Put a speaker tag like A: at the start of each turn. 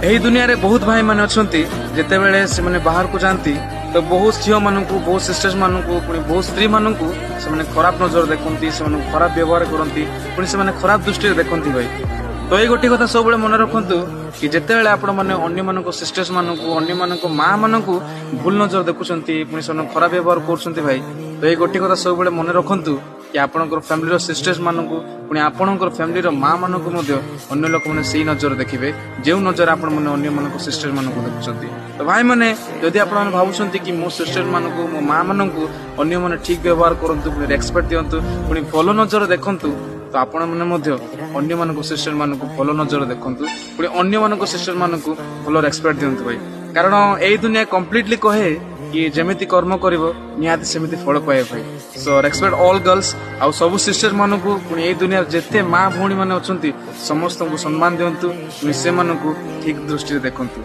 A: ଏହି ଦୁନିଆରେ ବହୁତ ଭାଇ ମାନେ ଅଛନ୍ତି ଯେତେବେଳେ ସେମାନେ ବାହାରକୁ ଯାଆନ୍ତି ତ ବହୁତ ଝିଅ ମାନଙ୍କୁ ବହୁତ ସିଷ୍ଟର୍ସ ମାନଙ୍କୁ ପୁଣି ବହୁତ ସ୍ତ୍ରୀ ମାନଙ୍କୁ ସେମାନେ ଖରାପ ନଜର ଦେଖନ୍ତି, ସେମାନଙ୍କୁ ଖରାପ ବ୍ୟବହାର କରନ୍ତି, ପୁଣି ସେମାନେ ଖରାପ ଦୃଷ୍ଟିରେ ଦେଖନ୍ତି ଭାଇ। ତ ଏଇ ଗୋଟିଏ କଥା ସବୁବେଳେ ମନେ ରଖନ୍ତୁ କି ଯେତେବେଳେ ଆପଣ ମାନେ ଅନ୍ୟମାନଙ୍କ ସିଷ୍ଟର୍ସ ମାନଙ୍କୁ ଅନ୍ୟମାନଙ୍କ ମା ମାନଙ୍କୁ ଭୁଲ ନଜର ଦେଖୁଛନ୍ତି, ପୁଣି ସେମାନେ ଖରାପ ବ୍ୟବହାର କରୁଛନ୍ତି ଭାଇ, ତ ଏଇ ଗୋଟିଏ କଥା ସବୁବେଳେ ମନେ ରଖନ୍ତୁ କି ଆପଣଙ୍କର ଫ୍ୟାମିଲିର ସିଷ୍ଟର୍ସ ମାନଙ୍କୁ ପୁଣି ଆପଣଙ୍କର ଫ୍ୟାମିଲିର ମା ମାନଙ୍କୁ ମଧ୍ୟ ଅନ୍ୟ ଲୋକମାନେ ସେଇ ନଜର ଦେଖିବେ ଯେଉଁ ନଜର ଆପଣ ମାନେ ଅନ୍ୟମାନଙ୍କ ସିଷ୍ଟର ମାନଙ୍କୁ ଦେଖୁଛନ୍ତି। ତ ଭାଇ ମାନେ ଯଦି ଆପଣ ଭାବୁଛନ୍ତି କି ମୋ ସିଷ୍ଟର ମାନଙ୍କୁ ମୋ ମା ମାନଙ୍କୁ ଅନ୍ୟମାନେ ଠିକ ବ୍ୟବହାର କରନ୍ତୁ, ପୁଣି ରେସ୍ପେକ୍ଟ ଦିଅନ୍ତୁ, ପୁଣି ଭଲ ନଜର ଦେଖନ୍ତୁ, ତ ଆପଣ ମାନେ ମଧ୍ୟ ଅନ୍ୟମାନଙ୍କ ସିଷ୍ଟର ମାନଙ୍କୁ ଭଲ ନଜର ଦେଖନ୍ତୁ, ପୁଣି ଅନ୍ୟମାନଙ୍କ ସିଷ୍ଟର ମାନଙ୍କୁ ଭଲ ରେସ୍ପେକ୍ଟ ଦିଅନ୍ତୁ ଭାଇ। କାରଣ ଏଇ ଦୁନିଆ କମ୍ପ୍ଲିଟଲି କହେ କି ଯେମିତି କର୍ମ କରିବ ନିହାତି ସେମିତି ଫଳ ପାଇବ ଭାଇ। So respect all girls. ଆଉ ସବୁ ସିଷ୍ଟର ମାନଙ୍କୁ ପୁଣି ଏଇ ଦୁନିଆରେ ଯେତେ ମା ଭଉଣୀ ମାନେ ଅଛନ୍ତି ସମସ୍ତଙ୍କୁ ସମ୍ମାନ ଦିଅନ୍ତୁ, ପୁଣି ସେମାନଙ୍କୁ ଠିକ ଦୃଷ୍ଟିରେ ଦେଖନ୍ତୁ।